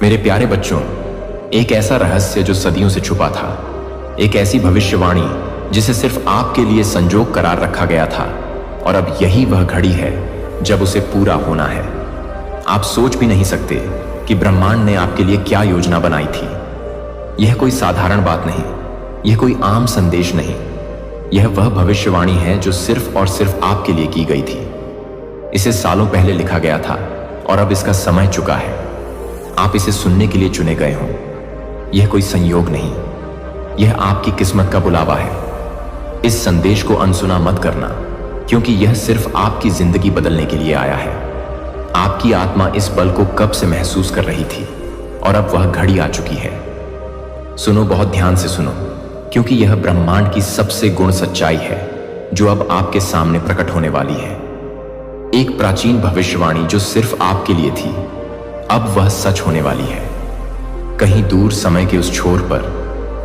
मेरे प्यारे बच्चों, एक ऐसा रहस्य जो सदियों से छुपा था, एक ऐसी भविष्यवाणी जिसे सिर्फ आपके लिए संजोग करार रखा गया था, और अब यही वह घड़ी है जब उसे पूरा होना है। आप सोच भी नहीं सकते कि ब्रह्मांड ने आपके लिए क्या योजना बनाई थी। यह कोई साधारण बात नहीं, यह कोई आम संदेश नहीं, यह वह भविष्यवाणी है जो सिर्फ और सिर्फ आपके लिए की गई थी। इसे सालों पहले लिखा गया था और अब इसका समय चुका है। आप इसे सुनने के लिए चुने गए हों। यह कोई संयोग नहीं, यह आपकी किस्मत का बुलावा है। इस संदेश को अनसुना मत करना, क्योंकि यह सिर्फ आपकी जिंदगी बदलने के लिए आया है। आपकी आत्मा इस पल को कब से महसूस कर रही थी और अब वह घड़ी आ चुकी है। सुनो, बहुत ध्यान से सुनो, क्योंकि यह ब्रह्मांड की सबसे गुण सच्चाई है जो अब आपके सामने प्रकट होने वाली है। एक प्राचीन भविष्यवाणी जो सिर्फ आपके लिए थी, अब वह सच होने वाली है। कहीं दूर समय के उस छोर पर,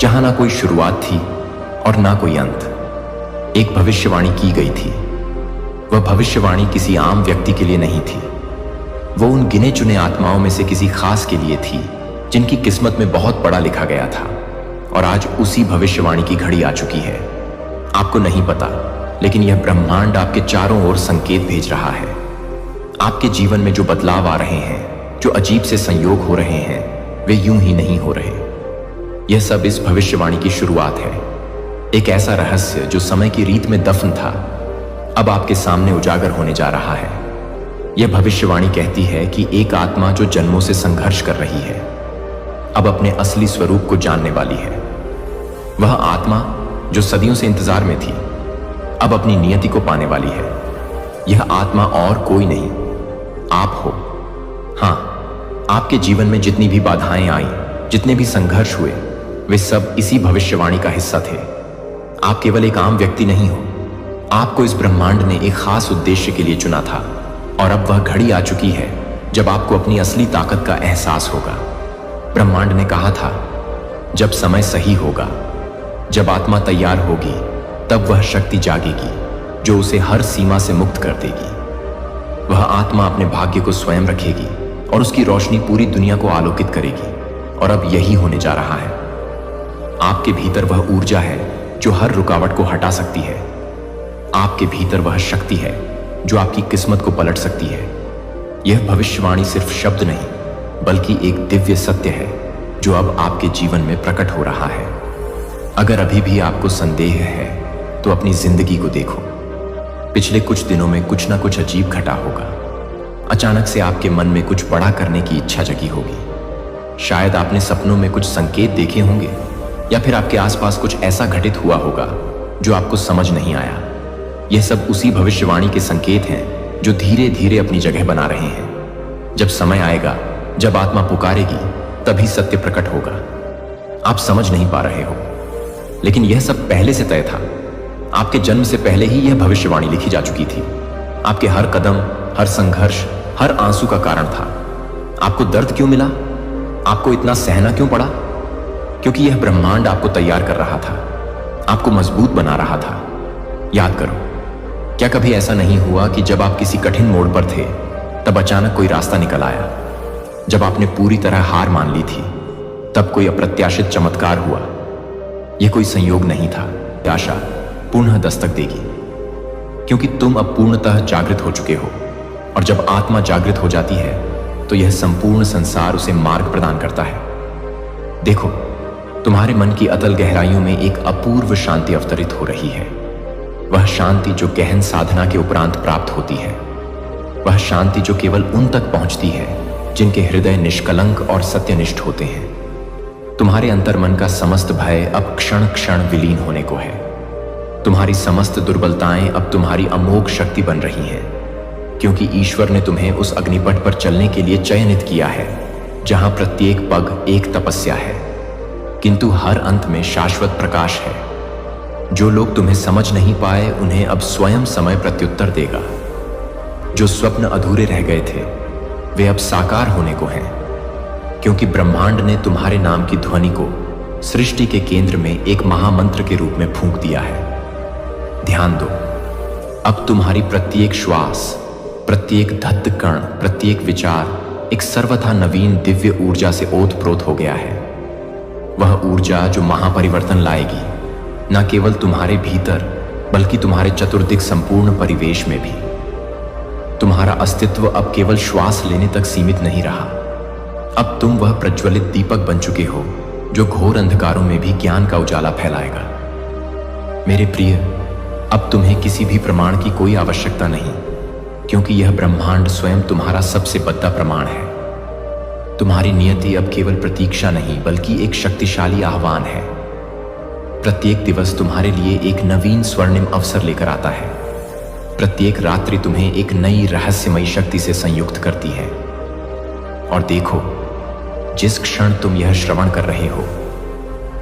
जहां ना कोई शुरुआत थी और ना कोई अंत, एक भविष्यवाणी की गई थी। वह भविष्यवाणी किसी आम व्यक्ति के लिए नहीं थी, वो उन गिने चुने आत्माओं में से किसी खास के लिए थी जिनकी किस्मत में बहुत बड़ा लिखा गया था। और आज उसी भविष्यवाणी की घड़ी आ चुकी है। आपको नहीं पता, लेकिन यह ब्रह्मांड आपके चारों ओर संकेत भेज रहा है। आपके जीवन में जो बदलाव आ रहे हैं, जो अजीब से संयोग हो रहे हैं, वे यूं ही नहीं हो रहे। यह सब इस भविष्यवाणी की शुरुआत है। एक ऐसा रहस्य जो समय की रीत में दफन था, अब आपके सामने उजागर होने जा रहा है। यह भविष्यवाणी कहती है कि एक आत्मा जो जन्मों से संघर्ष कर रही है, अब अपने असली स्वरूप को जानने वाली है। वह आत्मा जो सदियों से इंतजार में थी, अब अपनी नियति को पाने वाली है। यह आत्मा और कोई नहीं, आप हो। हाँ, आपके जीवन में जितनी भी बाधाएं आई, जितने भी संघर्ष हुए, वे सब इसी भविष्यवाणी का हिस्सा थे। आप केवल एक आम व्यक्ति नहीं हो, आपको इस ब्रह्मांड ने एक खास उद्देश्य के लिए चुना था। और अब वह घड़ी आ चुकी है जब आपको अपनी असली ताकत का एहसास होगा। ब्रह्मांड ने कहा था, जब समय सही होगा, जब आत्मा तैयार होगी, तब वह शक्ति जागेगी जो उसे हर सीमा से मुक्त कर देगी। वह आत्मा अपने भाग्य को स्वयं रखेगी और उसकी रोशनी पूरी दुनिया को आलोकित करेगी। और अब यही होने जा रहा है। आपके भीतर वह ऊर्जा है जो हर रुकावट को हटा सकती है। आपके भीतर वह शक्ति है जो आपकी किस्मत को पलट सकती है। यह भविष्यवाणी सिर्फ शब्द नहीं, बल्कि एक दिव्य सत्य है जो अब आपके जीवन में प्रकट हो रहा है। अगर अभी भी आपको संदेह है, तो अपनी जिंदगी को देखो। पिछले कुछ दिनों में कुछ ना कुछ अजीब घटा होगा। अचानक से आपके मन में कुछ बड़ा करने की इच्छा जगी होगी। शायद आपने सपनों में कुछ संकेत देखे होंगे, या फिर आपके आसपास कुछ ऐसा घटित हुआ होगा जो आपको समझ नहीं आया। यह सब उसी भविष्यवाणी के संकेत हैं जो धीरे धीरे अपनी जगह बना रहे हैं। जब समय आएगा, जब आत्मा पुकारेगी, तभी सत्य प्रकट होगा। आप समझ नहीं पा रहे हो, लेकिन यह सब पहले से तय था। आपके जन्म से पहले ही यह भविष्यवाणी लिखी जा चुकी थी। आपके हर कदम, हर संघर्ष, हर आंसू का कारण था। आपको दर्द क्यों मिला? आपको इतना सहना क्यों पड़ा? क्योंकि यह ब्रह्मांड आपको तैयार कर रहा था, आपको मजबूत बना रहा था। याद करो, क्या कभी ऐसा नहीं हुआ कि जब आप किसी कठिन मोड़ पर थे, तब अचानक कोई रास्ता निकल आया? जब आपने पूरी तरह हार मान ली थी, तब कोई अप्रत्याशित चमत्कार हुआ। यह कोई संयोग नहीं था। आशा पुनः दस्तक देगी, क्योंकि तुम अब पूर्णतः जागृत हो चुके हो। और जब आत्मा जागृत हो जाती है, तो यह संपूर्ण संसार उसे मार्ग प्रदान करता है। देखो, तुम्हारे मन की अतल गहराइयों में एक अपूर्व शांति अवतरित हो रही है। वह शांति जो गहन साधना के उपरांत प्राप्त होती है। वह शांति जो केवल उन तक पहुंचती है जिनके हृदय निष्कलंक और सत्यनिष्ठ होते हैं। तुम्हारे अंतर्मन का समस्त भय अब क्षण क्षण विलीन होने को है। तुम्हारी समस्त दुर्बलताएं अब तुम्हारी अमोघ शक्ति बन रही हैं, क्योंकि ईश्वर ने तुम्हें उस अग्निपथ पर चलने के लिए चयनित किया है, जहां प्रत्येक पग एक तपस्या है, किंतु हर अंत में शाश्वत प्रकाश है। जो लोग तुम्हें समझ नहीं पाए, उन्हें अब स्वयं समय प्रत्युत्तर देगा। जो स्वप्न अधूरे रह गए थे, वे अब साकार होने को हैं, क्योंकि ब्रह्मांड ने तुम्हारे नाम की ध्वनि को सृष्टि के केंद्र में एक महामंत्र के रूप में फूंक दिया है। ध्यान दो, अब तुम्हारी प्रत्येक श्वास, प्रत्येक धत्त कण, प्रत्येक विचार एक सर्वथा नवीन दिव्य ऊर्जा से ओतप्रोत हो गया है। वह ऊर्जा जो महापरिवर्तन लाएगी, न केवल तुम्हारे भीतर बल्कि तुम्हारे चतुर्दिक संपूर्ण परिवेश में भी। तुम्हारा अस्तित्व अब केवल श्वास लेने तक सीमित नहीं रहा। अब तुम वह प्रज्वलित दीपक बन चुके हो जो घोर अंधकारों में भी ज्ञान का उजाला फैलाएगा। मेरे प्रिय, अब तुम्हें किसी भी प्रमाण की कोई आवश्यकता नहीं, क्योंकि यह ब्रह्मांड स्वयं तुम्हारा सबसे बड़ा प्रमाण है। तुम्हारी नियति अब केवल प्रतीक्षा नहीं बल्कि एक शक्तिशाली आह्वान है। प्रत्येक दिवस तुम्हारे लिए एक नवीन स्वर्णिम अवसर लेकर आता है। प्रत्येक रात्रि तुम्हें एक नई रहस्यमयी शक्ति से संयुक्त करती है। और देखो, जिस क्षण तुम यह श्रवण कर रहे हो,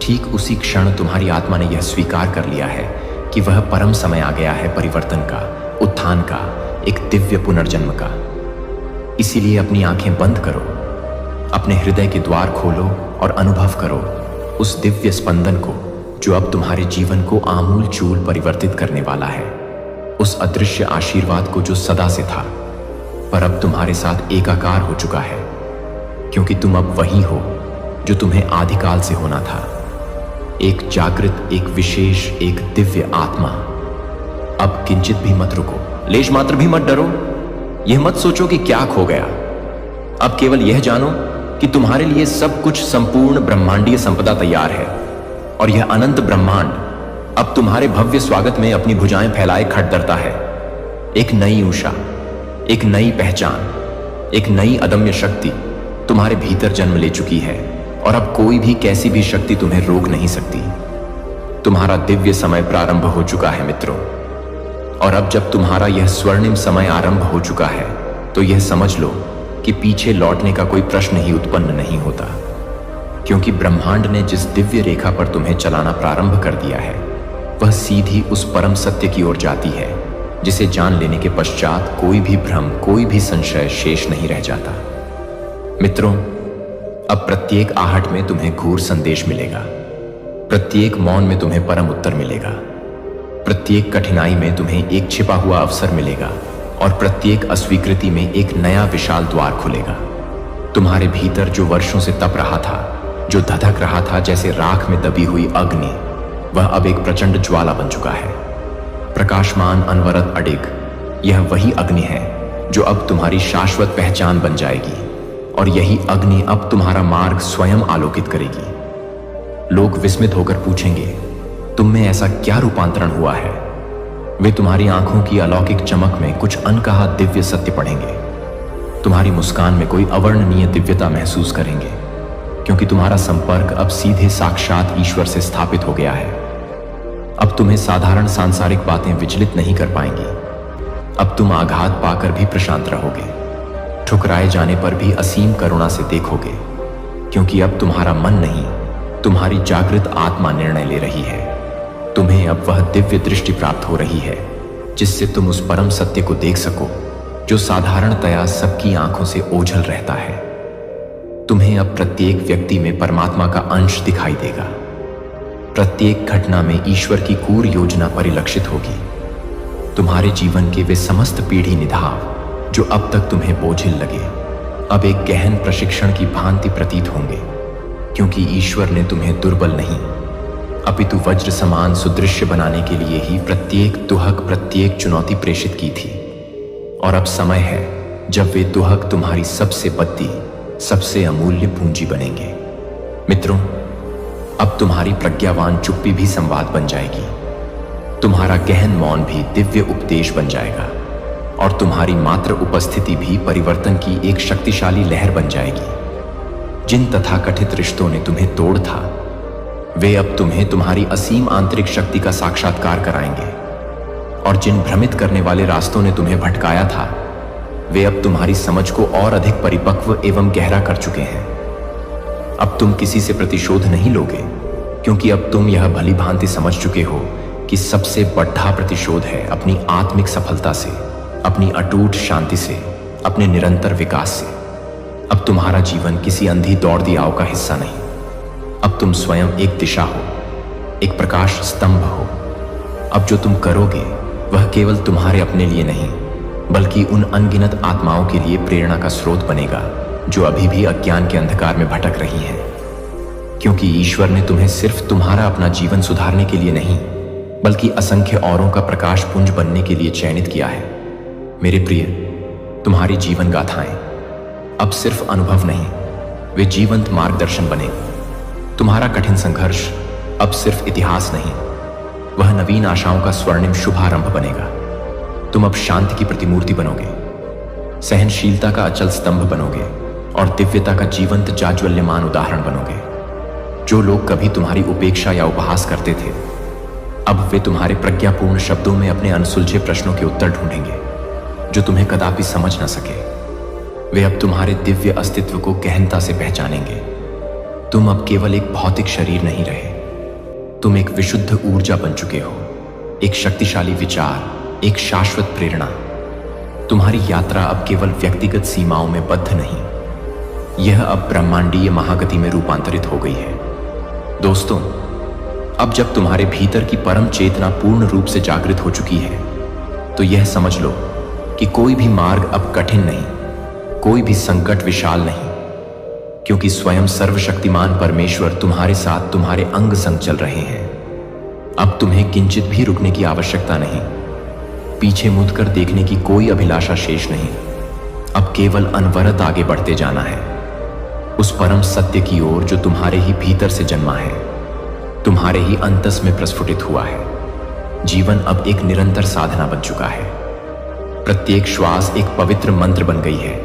ठीक उसी क्षण तुम्हारी आत्मा ने यह स्वीकार कर लिया है कि वह परम समय आ गया है परिवर्तन का, उत्थान का, एक दिव्य पुनर्जन्म का। इसीलिए अपनी आंखें बंद करो, अपने हृदय के द्वार खोलो और अनुभव करो उस दिव्य स्पंदन को जो अब तुम्हारे जीवन को आमूल चूल परिवर्तित करने वाला है। उस अदृश्य आशीर्वाद को जो सदा से था पर अब तुम्हारे साथ एकाकार हो चुका है, क्योंकि तुम अब वही हो जो तुम्हें आदिकाल से होना था। एक जागृत, एक विशेष, एक दिव्य आत्मा। अब किंचित भी मत रुको, लेश मात्र भी मत डरो। यह मत सोचो कि क्या खो गया। अब केवल यह जानो कि तुम्हारे लिए सब कुछ संपूर्ण ब्रह्मांडीय संपदा तैयार है, और यह अनंत ब्रह्मांड अब तुम्हारे भव्य स्वागत में अपनी भुजाएं फैलाए खड़दरता है। एक नई उषा, एक नई पहचान, एक नई अदम्य शक्ति तुम्हारे भीतर जन्म ले चुकी है, और अब कोई भी कैसी भी शक्ति तुम्हें रोक नहीं सकती। तुम्हारा दिव्य समय प्रारंभ हो चुका है मित्रों, और अब जब तुम्हारा यह स्वर्णिम समय आरंभ हो चुका है तो यह समझ लो कि पीछे लौटने का कोई प्रश्न ही उत्पन्न नहीं होता, क्योंकि ब्रह्मांड ने जिस दिव्य रेखा पर तुम्हें चलाना प्रारंभ कर दिया है वह सीधी उस परम सत्य की ओर जाती है, जिसे जान लेने के पश्चात कोई भी भ्रम, कोई भी संशय शेष नहीं रह जाता। मित्रों, अब प्रत्येक आहट में तुम्हें घूर संदेश मिलेगा, प्रत्येक मौन में तुम्हें परम उत्तर मिलेगा, प्रत्येक कठिनाई में तुम्हें एक छिपा हुआ अवसर मिलेगा, और प्रत्येक अस्वीकृति में एक नया विशाल द्वार खुलेगा। तुम्हारे भीतर जो वर्षों से तप रहा था, जो धधक रहा था जैसे राख में दबी हुई अग्नि, वह अब एक प्रचंड ज्वाला बन चुका है। प्रकाशमान, अनवरत, अडिग, यह वही अग्नि है जो अब तुम्हारी शाश्वत पहचान बन जाएगी, और यही अग्नि अब तुम्हारा मार्ग स्वयं आलोकित करेगी। लोग विस्मित होकर पूछेंगे, तुम में ऐसा क्या रूपांतरण हुआ है? वे तुम्हारी आंखों की अलौकिक चमक में कुछ अनकहा दिव्य सत्य पढ़ेंगे। तुम्हारी मुस्कान में कोई अवर्णनीय दिव्यता महसूस करेंगे, क्योंकि तुम्हारा संपर्क अब सीधे साक्षात ईश्वर से स्थापित हो गया है। अब तुम्हें साधारण सांसारिक बातें विचलित नहीं कर पाएंगी। अब तुम आघात पाकर भी प्रशांत रहोगे, ठुकराए जाने पर भी असीम करुणा से देखोगे, क्योंकि अब तुम्हारा मन नहीं, तुम्हारी जागृत आत्मा निर्णय ले रही है। तुम्हें अब वह दिव्य दृष्टि प्राप्त हो रही है जिससे तुम उस परम सत्य को देख सको जो साधारणतया सबकी आंखों से ओझल रहता है। तुम्हें अब प्रत्येक व्यक्ति में परमात्मा का अंश दिखाई देगा। प्रत्येक घटना में ईश्वर की कूर योजना परिलक्षित होगी। तुम्हारे जीवन के वे समस्त पीढ़ी निधाव जो अब तक तुम्हें बोझिल लगे, अब एक गहन प्रशिक्षण की भांति प्रतीत होंगे, क्योंकि ईश्वर ने तुम्हें दुर्बल नहीं अपितु वज्र समान सुदृश्य बनाने के लिए ही प्रत्येक दुहक, प्रत्येक चुनौती प्रेषित की थी। और अब समय है जब वे दुहक तुम्हारी सबसे बद्दी, सबसे अमूल्य पूंजी बनेंगे। मित्रों, अब तुम्हारी प्रज्ञावान चुप्पी भी संवाद बन जाएगी, तुम्हारा गहन मौन भी दिव्य उपदेश बन जाएगा, और तुम्हारी मात्र उपस्थिति भी परिवर्तन की एक शक्तिशाली लहर बन जाएगी। जिन तथाकथित रिश्तों ने तुम्हें तोड़ था, वे अब तुम्हें तुम्हारी असीम आंतरिक शक्ति का साक्षात्कार कराएंगे, और जिन भ्रमित करने वाले रास्तों ने तुम्हें भटकाया था, वे अब तुम्हारी समझ को और अधिक परिपक्व एवं गहरा कर चुके हैं। अब तुम किसी से प्रतिशोध नहीं लोगे, क्योंकि अब तुम यह भली भांति समझ चुके हो कि सबसे बड़ा प्रतिशोध है अपनी आत्मिक सफलता से, अपनी अटूट शांति से, अपने निरंतर विकास से। अब तुम्हारा जीवन किसी अंधी दौड़ दियाव का हिस्सा नहीं। अब तुम स्वयं एक दिशा हो, एक प्रकाश स्तंभ हो। अब जो तुम करोगे वह केवल तुम्हारे अपने लिए नहीं, बल्कि उन अनगिनत आत्माओं के लिए प्रेरणा का स्रोत बनेगा जो अभी भी अज्ञान के अंधकार में भटक रही हैं। क्योंकि ईश्वर ने तुम्हें सिर्फ तुम्हारा अपना जीवन सुधारने के लिए नहीं, बल्कि असंख्य औरों का प्रकाश पुंज बनने के लिए चयनित किया है। मेरे प्रिय, तुम्हारी जीवन गाथाएं अब सिर्फ अनुभव नहीं, वे जीवंत मार्गदर्शन बने। तुम्हारा कठिन संघर्ष अब सिर्फ इतिहास नहीं, वह नवीन आशाओं का स्वर्णिम शुभारंभ बनेगा। तुम अब शांति की प्रतिमूर्ति बनोगे, सहनशीलता का अचल स्तंभ बनोगे और दिव्यता का जीवंत जाज्वल्यमान उदाहरण बनोगे। जो लोग कभी तुम्हारी उपेक्षा या उपहास करते थे, अब वे तुम्हारे प्रज्ञापूर्ण शब्दों में अपने अनसुलझे प्रश्नों के उत्तर ढूंढेंगे जो तुम्हें कदापि समझ न सके। वे अब तुम्हारे दिव्य अस्तित्व को गहनता से पहचानेंगे। तुम अब केवल एक भौतिक शरीर नहीं रहे, तुम एक विशुद्ध ऊर्जा बन चुके हो, एक शक्तिशाली विचार, एक शाश्वत प्रेरणा। तुम्हारी यात्रा अब केवल व्यक्तिगत सीमाओं में बद्ध नहीं, यह अब ब्रह्मांडीय महागति में रूपांतरित हो गई है। दोस्तों, अब जब तुम्हारे भीतर की परम चेतना पूर्ण रूप से जागृत हो चुकी है, तो यह समझ लो कि कोई भी मार्ग अब कठिन नहीं, कोई भी संकट विशाल नहीं, क्योंकि स्वयं सर्वशक्तिमान परमेश्वर तुम्हारे साथ तुम्हारे अंग संग चल रहे हैं। अब तुम्हें किंचित भी रुकने की आवश्यकता नहीं, पीछे मुड़कर देखने की कोई अभिलाषा शेष नहीं। अब केवल अनवरत आगे बढ़ते जाना है, उस परम सत्य की ओर जो तुम्हारे ही भीतर से जन्मा है, तुम्हारे ही अंतस में प्रस्फुटित हुआ है। जीवन अब एक निरंतर साधना बन चुका है, प्रत्येक श्वास एक पवित्र मंत्र बन गई है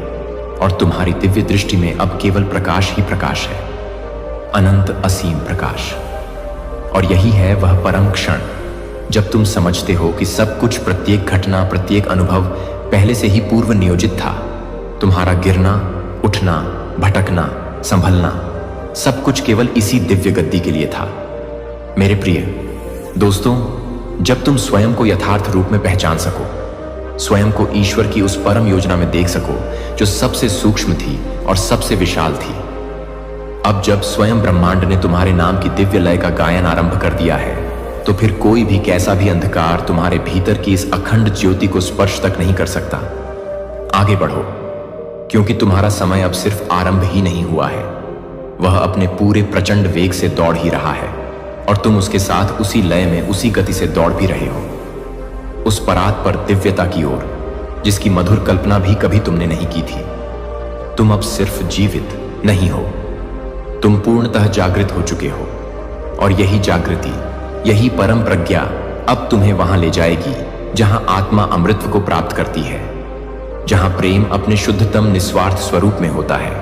और तुम्हारी दिव्य दृष्टि में अब केवल प्रकाश ही प्रकाश है, अनंत असीम प्रकाश। और यही है वह परम क्षण जब तुम समझते हो कि सब कुछ, प्रत्येक घटना, प्रत्येक अनुभव पहले से ही पूर्व नियोजित था। तुम्हारा गिरना, उठना, भटकना, संभलना, सब कुछ केवल इसी दिव्य गद्दी के लिए था। मेरे प्रिय दोस्तों, जब तुम स्वयं को यथार्थ रूप में पहचान सको, स्वयं को ईश्वर की उस परम योजना में देख सको जो सबसे सूक्ष्म थी और सबसे विशाल थी, अब जब स्वयं ब्रह्मांड ने तुम्हारे नाम की दिव्य लय का गायन आरंभ कर दिया है, तो फिर कोई भी कैसा भी अंधकार तुम्हारे भीतर की इस अखंड ज्योति को स्पर्श तक नहीं कर सकता। आगे बढ़ो, क्योंकि तुम्हारा समय अब सिर्फ आरंभ ही नहीं हुआ है, वह अपने पूरे प्रचंड वेग से दौड़ ही रहा है और तुम उसके साथ उसी लय में, उसी गति से दौड़ भी रहे हो, उस परात पर दिव्यता की ओर जिसकी मधुर कल्पना भी कभी तुमने नहीं की थी। तुम अब सिर्फ जीवित नहीं हो, तुम पूर्णतः जागृत हो चुके हो और यही जागृति, यही परम प्रज्ञा अब तुम्हें वहां ले जाएगी जहां आत्मा अमृत को प्राप्त करती है, जहां प्रेम अपने शुद्धतम निस्वार्थ स्वरूप में होता है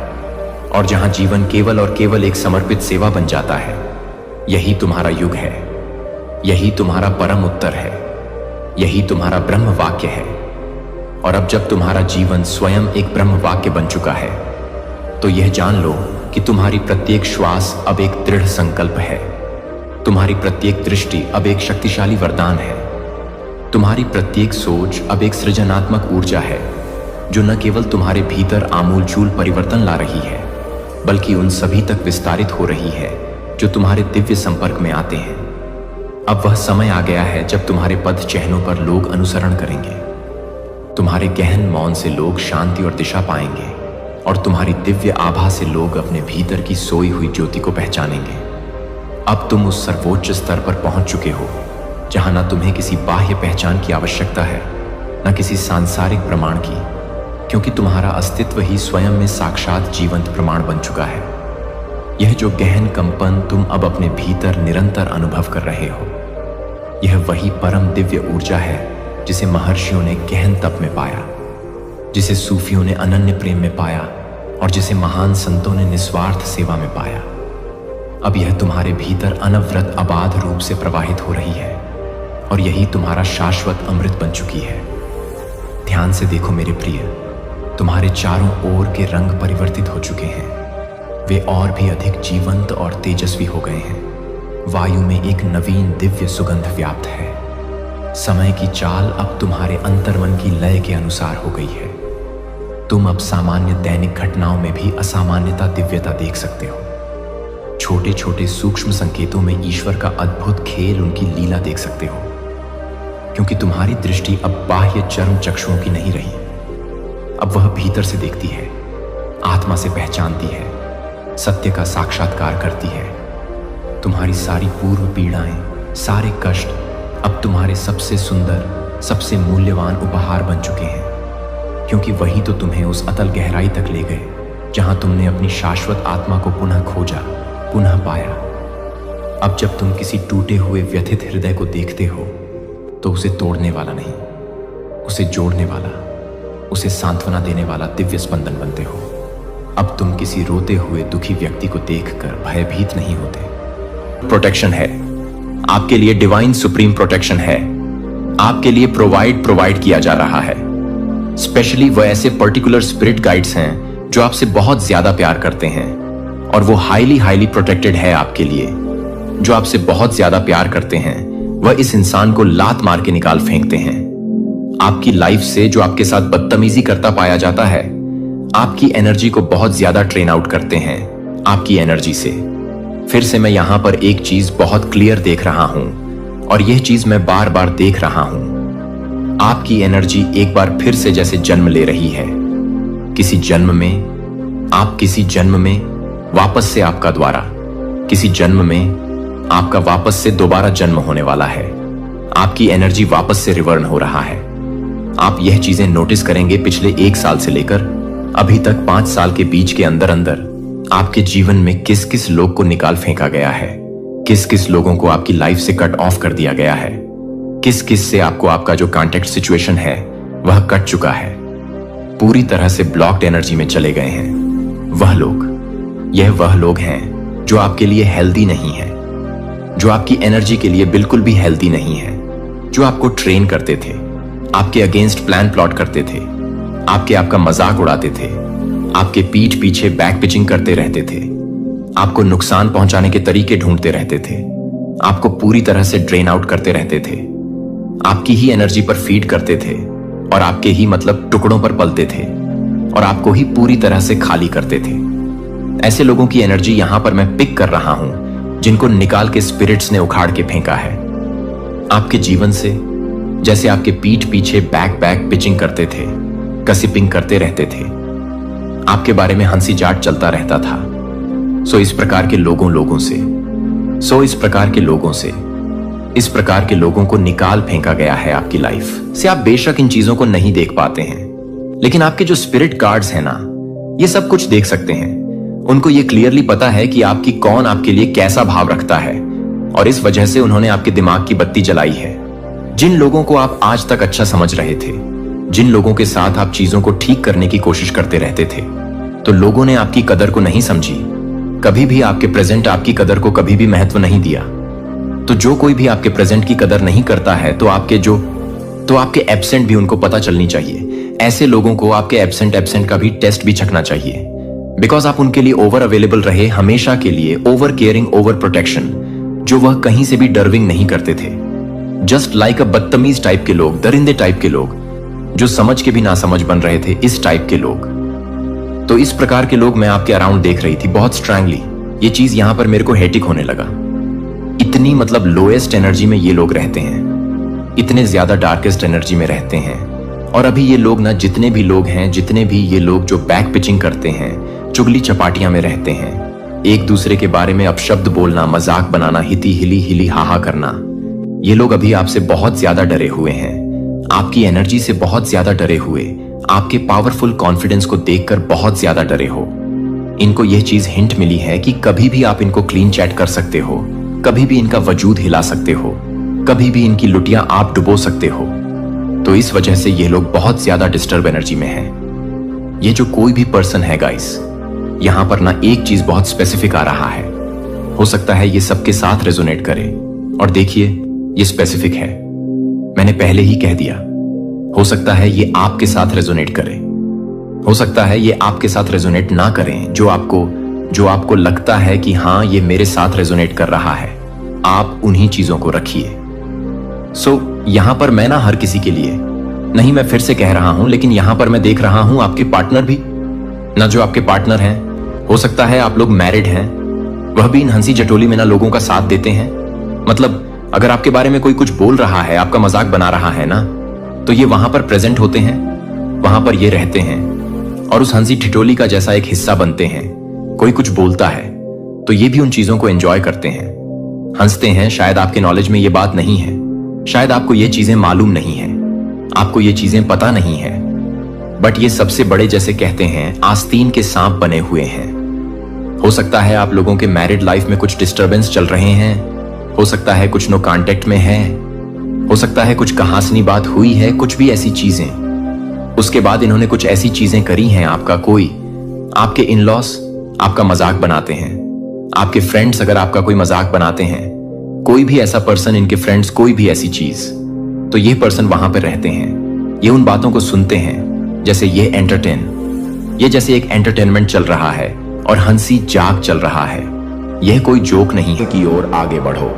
और जहां जीवन केवल और केवल एक समर्पित सेवा बन जाता है। यही तुम्हारा युग है, यही तुम्हारा परम उत्तर है, यही तुम्हारा ब्रह्म वाक्य है। और अब जब तुम्हारा जीवन स्वयं एक ब्रह्म वाक्य बन चुका है, तो यह जान लो कि तुम्हारी प्रत्येक श्वास अब एक दृढ़ संकल्प है, तुम्हारी प्रत्येक दृष्टि अब एक शक्तिशाली वरदान है, तुम्हारी प्रत्येक सोच अब एक सृजनात्मक ऊर्जा है जो न केवल तुम्हारे भीतर आमूलचूल परिवर्तन ला रही है, बल्कि उन सभी तक विस्तारित हो रही है जो तुम्हारे दिव्य संपर्क में आते हैं। अब वह समय आ गया है जब तुम्हारे पद चिन्हों पर लोग अनुसरण करेंगे, तुम्हारे गहन मौन से लोग शांति और दिशा पाएंगे और तुम्हारी दिव्य आभा से लोग अपने भीतर की सोई हुई ज्योति को पहचानेंगे। अब तुम उस सर्वोच्च स्तर पर पहुंच चुके हो जहां न तुम्हें किसी बाह्य पहचान की आवश्यकता है, न किसी सांसारिक प्रमाण की, क्योंकि तुम्हारा अस्तित्व ही स्वयं में साक्षात जीवंत प्रमाण बन चुका है। यह जो गहन कंपन तुम अब अपने भीतर निरंतर अनुभव कर रहे हो, यह वही परम दिव्य ऊर्जा है जिसे महर्षियों ने गहन तप में पाया, जिसे सूफियों ने अनन्य प्रेम में पाया और जिसे महान संतों ने निस्वार्थ सेवा में पाया। अब यह तुम्हारे भीतर अनवरत अबाध रूप से प्रवाहित हो रही है और यही तुम्हारा शाश्वत अमृत बन चुकी है। ध्यान से देखो मेरे प्रिय, तुम्हारे चारों ओर के रंग परिवर्तित हो चुके हैं, वे और भी अधिक जीवंत और तेजस्वी हो गए हैं। वायु में एक नवीन दिव्य सुगंध व्याप्त है। समय की चाल अब तुम्हारे अंतर्मन की लय के अनुसार हो गई है। तुम अब सामान्य दैनिक घटनाओं में भी असामान्यता, दिव्यता देख सकते हो। छोटे छोटे सूक्ष्म संकेतों में ईश्वर का अद्भुत खेल, उनकी लीला देख सकते हो, क्योंकि तुम्हारी दृष्टि अब बाह्य चर्म चक्षुओं की नहीं रही, अब वह भीतर से देखती है, आत्मा से पहचानती है, सत्य का साक्षात्कार करती है। तुम्हारी सारी पूर्व पीड़ाएं, सारे कष्ट अब तुम्हारे सबसे सुंदर, सबसे मूल्यवान उपहार बन चुके हैं, क्योंकि वही तो तुम्हें उस अतल गहराई तक ले गए जहां तुमने अपनी शाश्वत आत्मा को पुनः खोजा, पुनः पाया। अब जब तुम किसी टूटे हुए व्यथित हृदय को देखते हो तो उसे तोड़ने वाला नहीं, उसे जोड़ने वाला, उसे सांत्वना देने वाला दिव्य स्पंदन बनते हो। अब तुम किसी रोते हुए दुखी व्यक्ति को देखकर भयभीत नहीं होते। प्रोटेक्शन है आपके लिए, डिवाइन सुप्रीम प्रोटेक्शन है आपके लिए प्रोवाइड किया जा रहा है। स्पेशली वो ऐसे पर्टिकुलर स्पिरिट गाइड्स हैं जो आपसे बहुत ज्यादा प्यार करते हैं, और वो हाईली प्रोटेक्टेड है आपके लिए। जो आपसे बहुत ज्यादा प्यार करते हैं वह इस इंसान को लात मार के निकाल फेंकते हैं। आपकी लाइफ से जो आपके साथ बदतमीजी करता पाया जाता है, आपकी एनर्जी को बहुत ज्यादा ट्रेन आउट करते हैं आपकी एनर्जी से। फिर से मैं यहां पर एक चीज बहुत क्लियर देख रहा हूं, और यह चीज मैं बार बार देख रहा हूं। आपकी एनर्जी एक बार फिर से जैसे जन्म ले रही है। किसी जन्म में वापस से आपका द्वारा, किसी जन्म में आपका वापस से दोबारा जन्म होने वाला है। आपकी एनर्जी वापस से रिवर्न हो रहा है। आप यह चीजें नोटिस करेंगे पिछले 1 साल से लेकर अभी तक 5 साल के बीच के अंदर आपके जीवन में किस किस लोग को निकाल फेंका गया है, किस किस लोगों को आपकी लाइफ से कट ऑफ कर दिया गया है, किस किस से आपको आपका जो कॉन्टेक्ट सिचुएशन है वह कट चुका है, पूरी तरह से ब्लॉक्ड एनर्जी में चले गए हैं। वह लोग हैं जो आपके लिए हेल्दी नहीं है, जो आपकी एनर्जी के लिए बिल्कुल भी हेल्दी नहीं है, जो आपको ट्रेन करते थे, आपके अगेंस्ट प्लान प्लॉट करते थे, आपका मजाक उड़ाते थे, आपके पीठ पीछे बैक पिचिंग करते रहते थे, आपको नुकसान पहुंचाने के तरीके ढूंढते रहते थे, आपको पूरी तरह से ड्रेन आउट करते रहते थे, आपकी ही एनर्जी पर फीड करते थे, और आपके ही मतलब टुकड़ों पर पलते थे, और आपको ही पूरी तरह से खाली करते थे। ऐसे लोगों की एनर्जी यहां पर मैं पिक कर रहा हूं, जिनको निकाल के स्पिरिट्स ने उखाड़ के फेंका है आपके जीवन से। जैसे आपके पीठ पीछे बैक पिचिंग करते थे, गसिपिंग करते रहते थे, आपके बारे में हंसी जाट चलता रहता था। इस प्रकार के लोगों को निकाल फेंका गया है आपकी लाइफ से। आप बेशक इन चीजों को नहीं देख पाते हैं, लेकिन आपके जो स्पिरिट गार्ड्स हैं ना, ये सब कुछ देख सकते हैं। उनको ये क्लियरली पता है कि कौन आपके लिए कैसा भाव रखता है, और इस वजह से उन्होंने आपके दिमाग की बत्ती जलाई है। जिन लोगों को आप आज तक अच्छा समझ रहे थे, जिन लोगों के साथ आप चीजों को ठीक करने की कोशिश करते रहते थे, तो लोगों ने आपकी कदर को नहीं समझी। कभी भी आपके प्रेजेंट आपकी कदर को कभी भी महत्व नहीं दिया। तो जो कोई भी आपके प्रेजेंट की कदर नहीं करता है, तो आपके एब्सेंट भी उनको पता चलनी चाहिए। ऐसे लोगों को आपके एब्सेंट का भी टेस्ट भी छकना चाहिए, बिकॉज आप उनके लिए ओवर अवेलेबल रहे हमेशा के लिए। ओवर केयरिंग, ओवर प्रोटेक्शन, जो वह कहीं से भी डरविंग नहीं करते थे। जस्ट लाइक अ बदतमीज टाइप के लोग, दरिंदे टाइप के लोग, जो समझ के भी ना समझ बन रहे थे, इस टाइप के लोग। तो इस प्रकार के लोग मैं आपके अराउंड देख रही थी बहुत स्ट्रांगली। ये चीज यहां पर मेरे को हेटिक होने लगा। इतनी मतलब लोएस्ट एनर्जी में ये लोग रहते हैं, इतने ज्यादा डार्केस्ट एनर्जी में रहते हैं। और अभी ये लोग ना, जितने भी लोग हैं, जितने भी ये लोग जो बैक पिचिंग करते हैं, चुगली चपाटियां में रहते हैं, एक दूसरे के बारे में अपशब्द बोलना, मजाक बनाना, हिती हिली हाहा करना, ये लोग अभी आपसे बहुत ज्यादा डरे हुए हैं, आपकी एनर्जी से बहुत ज्यादा डरे हुए, आपके पावरफुल कॉन्फिडेंस को देखकर बहुत ज्यादा डरे हो। इनको यह चीज हिंट मिली है कि कभी भी आप इनको क्लीन चैट कर सकते हो, कभी भी इनका वजूद हिला सकते हो, कभी भी इनकी लुटियां आप डुबो सकते हो। तो इस वजह से ये लोग बहुत ज्यादा डिस्टर्ब एनर्जी में हैं। ये जो कोई भी पर्सन है गाइस, यहां पर ना एक चीज बहुत स्पेसिफिक आ रहा है। हो सकता है ये सबके साथ रेजोनेट करे, और देखिए ये स्पेसिफिक है, मैंने पहले ही कह दिया। हो सकता है ये आपके साथ रेजोनेट करे, हो सकता है ये आपके साथ रेजोनेट ना करें। जो आपको लगता है कि हाँ ये मेरे साथ रेजोनेट कर रहा है, आप उन्हीं चीजों को रखिए। यहां पर मैं ना हर किसी के लिए नहीं, मैं फिर से कह रहा हूं, लेकिन यहां पर मैं देख रहा हूं आपके पार्टनर भी ना, जो आपके पार्टनर हैं, हो सकता है आप लोग मैरिड हैं, वह भी इन हंसी जटोली में ना लोगों का साथ देते हैं। मतलब अगर आपके बारे में कोई कुछ बोल रहा है, आपका मजाक बना रहा है ना, तो ये वहां पर प्रेजेंट होते हैं, वहां पर ये रहते हैं, और उस हंसी ठिठोली का जैसा एक हिस्सा बनते हैं। कोई कुछ बोलता है तो ये भी उन चीजों को एंजॉय करते हैं, हंसते हैं। शायद आपके नॉलेज में ये बात नहीं है, शायद आपको ये चीजें मालूम नहीं है, आपको ये चीजें पता नहीं है, बट ये सबसे बड़े, जैसे कहते हैं, आस्तीन के सांप बने हुए हैं। हो सकता है आप लोगों के मैरिड लाइफ में कुछ डिस्टरबेंस चल रहे हैं, हो सकता है कुछ नो कांटेक्ट में है, हो सकता है कुछ कहासनी बात हुई है, कुछ भी ऐसी चीजें। उसके बाद इन्होंने कुछ ऐसी चीजें करी हैं, आपका कोई, आपके इन लॉस आपका मजाक बनाते हैं, आपके फ्रेंड्स अगर आपका कोई मजाक बनाते हैं, कोई भी ऐसा पर्सन, इनके फ्रेंड्स, कोई भी ऐसी चीज, तो ये पर्सन वहां पर रहते हैं, ये उन बातों को सुनते हैं, जैसे ये जैसे एक एंटरटेनमेंट चल रहा है और हंसी जाग चल रहा है। यह कोई जोक नहीं है। की ओर आगे बढ़ो।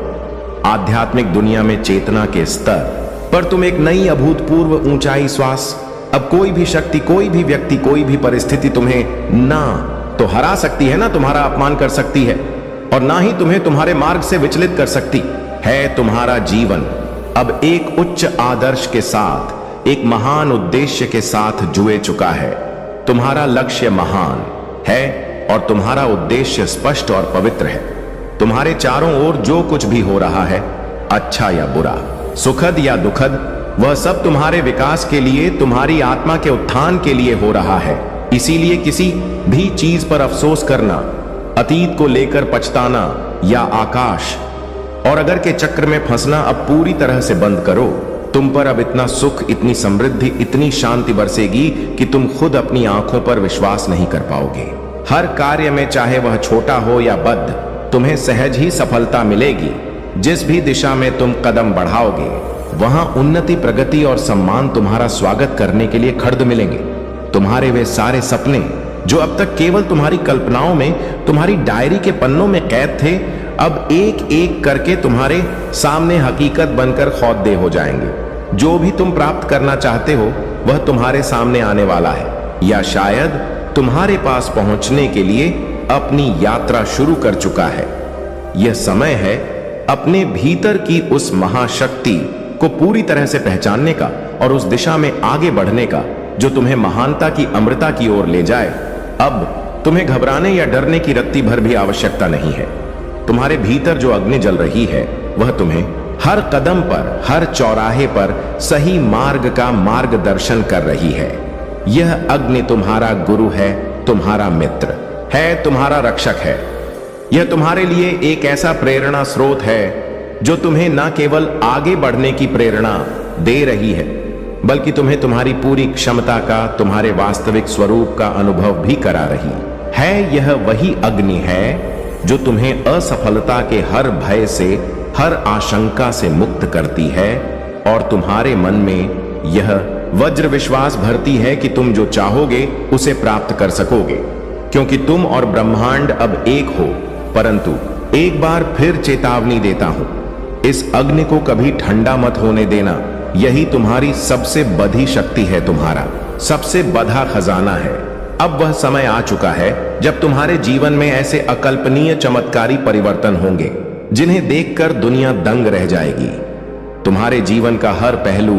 आध्यात्मिक दुनिया में चेतना के स्तर पर तुम एक नई अभूतपूर्व ऊंचाई श्वास। अब कोई भी शक्ति, कोई भी व्यक्ति, कोई भी परिस्थिति तुम्हें ना तो हरा सकती है, ना तुम्हारा अपमान कर सकती है, और ना ही तुम्हें तुम्हारे मार्ग से विचलित कर सकती है। तुम्हारा जीवन अब एक उच्च आदर्श के साथ, एक महान उद्देश्य के साथ जुए चुका है। तुम्हारा लक्ष्य महान है और तुम्हारा उद्देश्य स्पष्ट और पवित्र है। तुम्हारे चारों ओर जो कुछ भी हो रहा है, अच्छा या बुरा, सुखद या दुखद, वह सब तुम्हारे विकास के लिए, तुम्हारी आत्मा के उत्थान के लिए हो रहा है। इसीलिए किसी भी चीज पर अफसोस करना, अतीत को लेकर पछताना या आकाश और अगर के चक्र में फंसना अब पूरी तरह से बंद करो। तुम पर अब इतना सुख, इतनी समृद्धि, इतनी शांति बरसेगी कि तुम खुद अपनी आंखों पर विश्वास नहीं कर पाओगे। हर कार्य में, चाहे वह छोटा हो या बद्ध, तुम्हें सहज ही सफलता मिलेगी। जिस भी दिशा में तुम कदम बढ़ाओगे, वहां उन्नति, प्रगति और सम्मान तुम्हारा स्वागत करने के लिए खड़े मिलेंगे। तुम्हारे वे सारे सपने जो अब तक केवल तुम्हारी कल्पनाओं में, तुम्हारी डायरी के पन्नों में कैद थे, अब एक एक करके तुम्हारे सामने हकीकत बनकर खौदे हो जाएंगे। जो भी तुम प्राप्त करना चाहते हो, वह तुम्हारे सामने आने वाला है, या शायद तुम्हारे पास पहुंचने के लिए अपनी यात्रा शुरू कर चुका है। यह समय है अपने भीतर की उस महाशक्ति को पूरी तरह से पहचानने का और उस दिशा में आगे बढ़ने का जो तुम्हें महानता की अमृता की ओर ले जाए। अब तुम्हें घबराने या डरने की रत्ती भर भी आवश्यकता नहीं है। तुम्हारे भीतर जो अग्नि जल रही है, वह तुम्हें हर कदम पर, हर चौराहे पर सही मार्ग का मार्गदर्शन कर रही है। यह अग्नि तुम्हारा गुरु है, तुम्हारा मित्र है, तुम्हारा रक्षक है। यह तुम्हारे लिए एक ऐसा प्रेरणा स्रोत है जो तुम्हें न केवल आगे बढ़ने की प्रेरणा दे रही है, बल्कि तुम्हें तुम्हारी पूरी क्षमता का, तुम्हारे वास्तविक स्वरूप का अनुभव भी करा रही है। यह वही अग्नि है जो तुम्हें असफलता के हर भय से, हर आशंका से मुक्त करती है और तुम्हारे मन में यह वज्र विश्वास भरती है कि तुम जो चाहोगे उसे प्राप्त कर सकोगे, क्योंकि तुम और ब्रह्मांड अब एक हो। परंतु एक बार फिर चेतावनी देता हूं, इस अग्नि को कभी ठंडा मत होने देना। यही तुम्हारी सबसे बधी शक्ति है, तुम्हारा सबसे बधा खजाना है। अब वह समय आ चुका है जब तुम्हारे जीवन में ऐसे अकल्पनीय चमत्कारी परिवर्तन होंगे जिन्हें देखकर दुनिया दंग रह जाएगी। तुम्हारे जीवन का हर पहलू,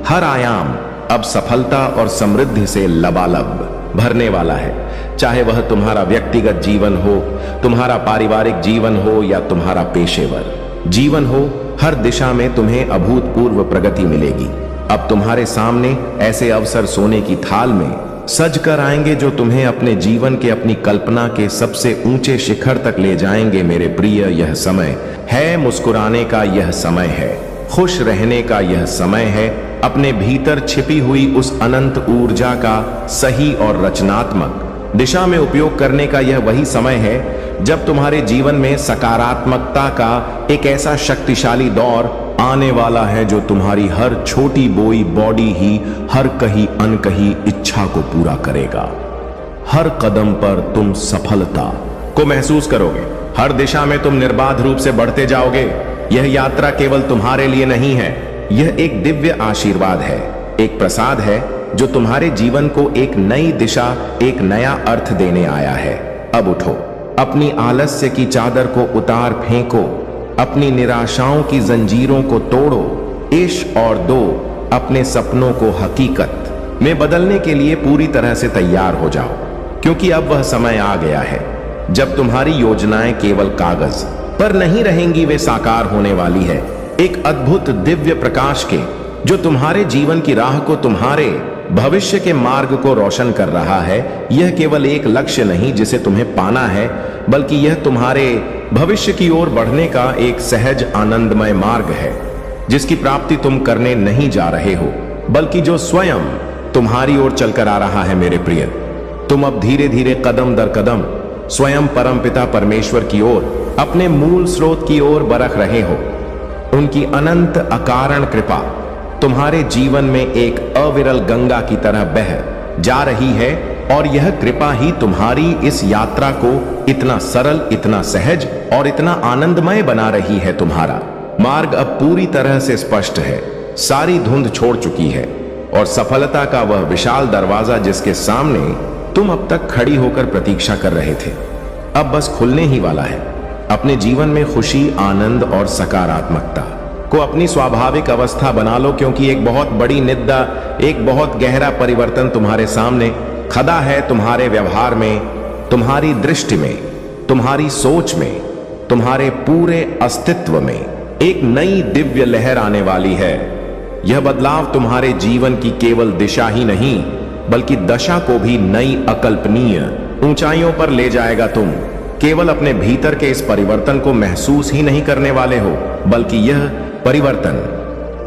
हर आयाम अब सफलता और समृद्धि से लबालब भरने वाला है। चाहे वह तुम्हारा व्यक्तिगत जीवन हो, तुम्हारा पारिवारिक जीवन हो या तुम्हारा पेशेवर जीवन हो, हर दिशा में तुम्हें अभूतपूर्व प्रगति मिलेगी। अब तुम्हारे सामने ऐसे अवसर सोने की थाल में सज कर आएंगे जो तुम्हें अपने जीवन के, अपनी कल्पना के सबसे ऊंचे शिखर तक ले जाएंगे। मेरे प्रिय, यह समय है मुस्कुराने का, यह समय है खुश रहने का, यह समय है अपने भीतर छिपी हुई उस अनंत ऊर्जा का सही और रचनात्मक दिशा में उपयोग करने का। यह वही समय है जब तुम्हारे जीवन में सकारात्मकता का एक ऐसा शक्तिशाली दौर आने वाला है जो तुम्हारी हर छोटी बोई बॉडी ही हर कहीं अनकही इच्छा को पूरा करेगा। हर कदम पर तुम सफलता को महसूस करोगे, हर दिशा में तुम निर्बाध रूप से बढ़ते जाओगे। यह यात्रा केवल तुम्हारे लिए नहीं है, यह एक दिव्य आशीर्वाद है, एक प्रसाद है जो तुम्हारे जीवन को एक नई दिशा, एक नया अर्थ देने आया है। अब उठो, अपनी आलस्य की चादर को उतार फेंको, अपनी निराशाओं की जंजीरों को तोड़ो, इश और दो अपने सपनों को हकीकत। में बदलने के लिए पूरी तरह से तैयार हो जाओ, क्योंकि अब वह समय आ गया है जब तुम्हारी योजनाएं केवल कागज पर नहीं रहेंगी, वे साकार होने वाली है एक अद्भुत दिव्य प्रकाश के, जो तुम्हारे जीवन की राह को, तुम्हारे भविष्य के मार्ग को रोशन कर रहा है। यह केवल एक लक्ष्य नहीं जिसे तुम्हें पाना है, बल्कि यह तुम्हारे भविष्य की ओर बढ़ने का एक सहज आनंदमय मार्ग है, जिसकी प्राप्ति तुम करने नहीं जा रहे हो, बल्कि जो स्वयं तुम्हारी ओर चलकर आ रहा है। मेरे प्रिय, तुम अब धीरे धीरे कदम दर कदम स्वयं परमपिता परमेश्वर की ओर, अपने मूल स्रोत की ओर बरख रहे हो। उनकी अनंत अकारण कृपा तुम्हारे जीवन में एक अविरल गंगा की तरह बह जा रही है, और यह कृपा ही तुम्हारी इस यात्रा को इतना सरल, इतना सहज और इतना आनंदमय बना रही है। तुम्हारा मार्ग अब पूरी तरह से स्पष्ट है, सारी धुंध छोड़ चुकी है, और सफलता का वह विशाल दरवाजा जिसके सामने तुम अब तक खड़ी होकर प्रतीक्षा कर रहे थे, अब बस खुलने ही वाला है। अपने जीवन में खुशी, आनंद और सकारात्मकता को अपनी स्वाभाविक अवस्था बना लो, क्योंकि एक बहुत बड़ी निद्रा, एक बहुत गहरा परिवर्तन तुम्हारे सामने खड़ा है। तुम्हारे व्यवहार में, तुम्हारी दृष्टि में, तुम्हारी सोच में, तुम्हारे पूरे अस्तित्व में एक नई दिव्य लहर आने वाली है। यह बदलाव तुम्हारे जीवन की केवल दिशा ही नहीं, बल्कि दशा को भी नई अकल्पनीय ऊंचाइयों पर ले जाएगा। तुम केवल अपने भीतर के इस परिवर्तन को महसूस ही नहीं करने वाले हो, बल्कि यह परिवर्तन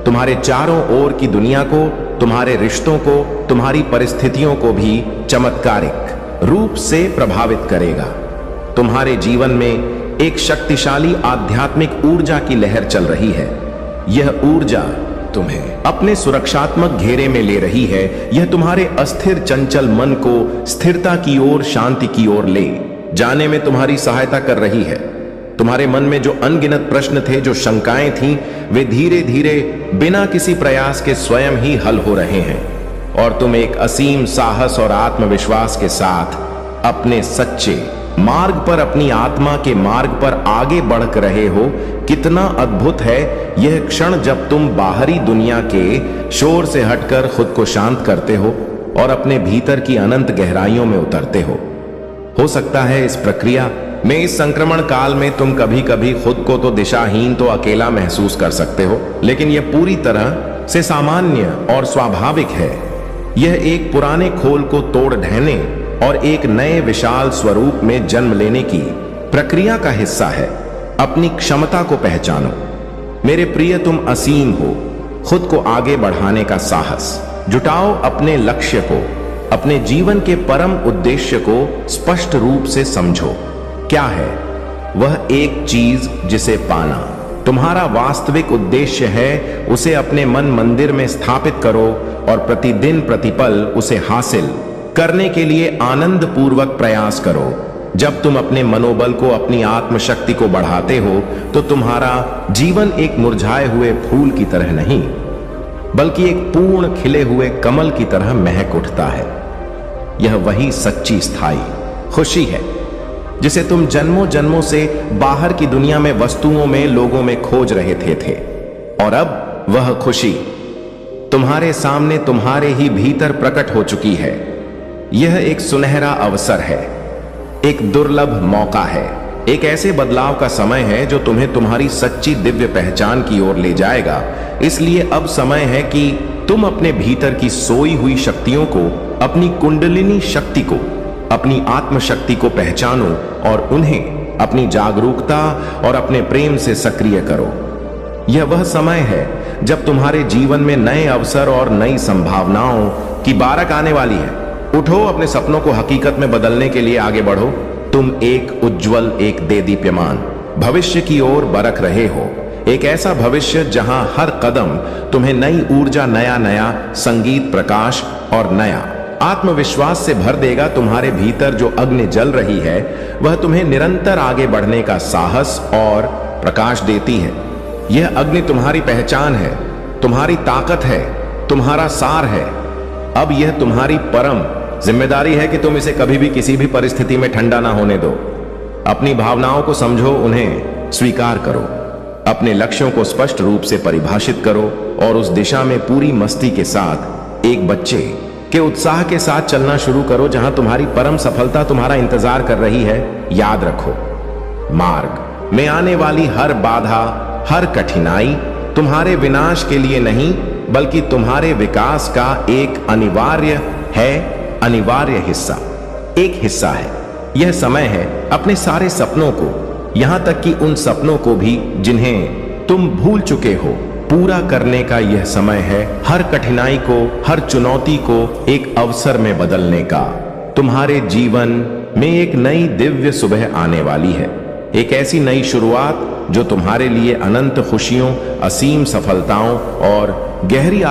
तुम्हारे चारों ओर की दुनिया को, तुम्हारे रिश्तों को, तुम्हारी परिस्थितियों को भी चमत्कारिक रूप से प्रभावित करेगा। तुम्हारे जीवन में एक शक्तिशाली आध्यात्मिक ऊर्जा की लहर चल रही है। यह ऊर्जा तुम्हें अपने सुरक्षात्मक घेरे में ले रही है। यह तुम्हारे अस्थिर चंचल मन को स्थिरता की ओर, शांति की ओर ले जाने में तुम्हारी सहायता कर रही है। तुम्हारे मन में जो अनगिनत प्रश्न थे, जो शंकाएं थीं, वे धीरे धीरे बिना किसी प्रयास के स्वयं ही हल हो रहे हैं, और तुम एक असीम साहस और आत्मविश्वास के साथ अपने सच्चे मार्ग पर, अपनी आत्मा के मार्ग पर आगे बढ़ रहे हो। कितना अद्भुत है यह क्षण जब तुम बाहरी दुनिया के शोर से हटकर खुद को शांत करते हो और अपने भीतर की अनंत गहराइयों में उतरते हो सकता है इस प्रक्रिया में, इस संक्रमण काल में तुम कभी कभी खुद को तो दिशाहीन, तो अकेला महसूस कर सकते हो, लेकिन यह पूरी तरह से सामान्य और स्वाभाविक है। यह एक पुराने खोल को तोड़ ढहने और एक नए विशाल स्वरूप में जन्म लेने की प्रक्रिया का हिस्सा है। अपनी क्षमता को पहचानो मेरे प्रिय, तुम असीम हो। खुद को आगे बढ़ाने का साहस जुटाओ, अपने लक्ष्य को, अपने जीवन के परम उद्देश्य को स्पष्ट रूप से समझो। क्या है वह एक चीज जिसे पाना तुम्हारा वास्तविक उद्देश्य है? उसे अपने मन मंदिर में स्थापित करो और प्रतिदिन प्रतिपल उसे हासिल करने के लिए आनंद पूर्वक प्रयास करो। जब तुम अपने मनोबल को, अपनी आत्मशक्ति को बढ़ाते हो, तो तुम्हारा जीवन एक मुरझाए हुए फूल की तरह नहीं, बल्कि एक पूर्ण खिले हुए कमल की तरह महक उठता है। यह वही सच्ची स्थायी खुशी है जिसे तुम जन्मों जन्मों से बाहर की दुनिया में, वस्तुओं में, लोगों में खोज रहे थे। और अब वह खुशी तुम्हारे सामने, तुम्हारे ही भीतर प्रकट हो चुकी है। यह एक सुनहरा अवसर है, एक दुर्लभ मौका है, एक ऐसे बदलाव का समय है जो तुम्हें तुम्हारी सच्ची दिव्य पहचान की ओर ले जाएगा। इसलिए अब समय है कि तुम अपने भीतर की सोई हुई शक्तियों को, अपनी कुंडलिनी शक्ति को, अपनी आत्मशक्ति को पहचानो और उन्हें अपनी जागरूकता और अपने प्रेम से सक्रिय करो। यह वह समय है जब तुम्हारे जीवन में नए अवसर और नई संभावनाओं की बारिश आने वाली है। उठो, अपने सपनों को हकीकत में बदलने के लिए आगे बढ़ो। तुम एक उज्जवल, एक देदीप्यमान भविष्य की ओर बरख रहे हो। एक ऐसा भविष्य जहां हर कदम तुम्हें नई ऊर्जा, नया नया संगीत, प्रकाश और नया आत्मविश्वास से भर देगा। तुम्हारे भीतर जो अग्नि जल रही है, वह तुम्हें निरंतर आगे बढ़ने का साहस और प्रकाश देती है। यह अग्नि तुम्हारी पहचान है, तुम्हारी ताकत है, तुम्हारा सार है। अब यह तुम्हारी परम जिम्मेदारी है कि तुम इसे कभी भी, किसी भी परिस्थिति में ठंडा ना होने दो। अपनी भावनाओं को समझो, उन्हें स्वीकार करो, अपने लक्ष्यों को स्पष्ट रूप से परिभाषित करो और उस दिशा में पूरी मस्ती के साथ एक बच्चे कि उत्साह के साथ चलना शुरू करो जहां तुम्हारी परम सफलता तुम्हारा इंतजार कर रही है। याद रखो, मार्ग में आने वाली हर बाधा, हर कठिनाई तुम्हारे विनाश के लिए नहीं बल्कि तुम्हारे विकास का एक अनिवार्य हिस्सा है। यह समय है अपने सारे सपनों को, यहां तक कि उन सपनों को भी जिन्हें तुम भूल चुके हो, पूरा करने का यह समय है। हर कठिनाई को, हर चुनौती को एक अवसर में बदलने का। तुम्हारे जीवन में एक नई दिव्य सुबह आने वाली है, एक ऐसी नई शुरुआत जो तुम्हारे लिए अनंत खुशियों, असीम सफलताओं और गहरी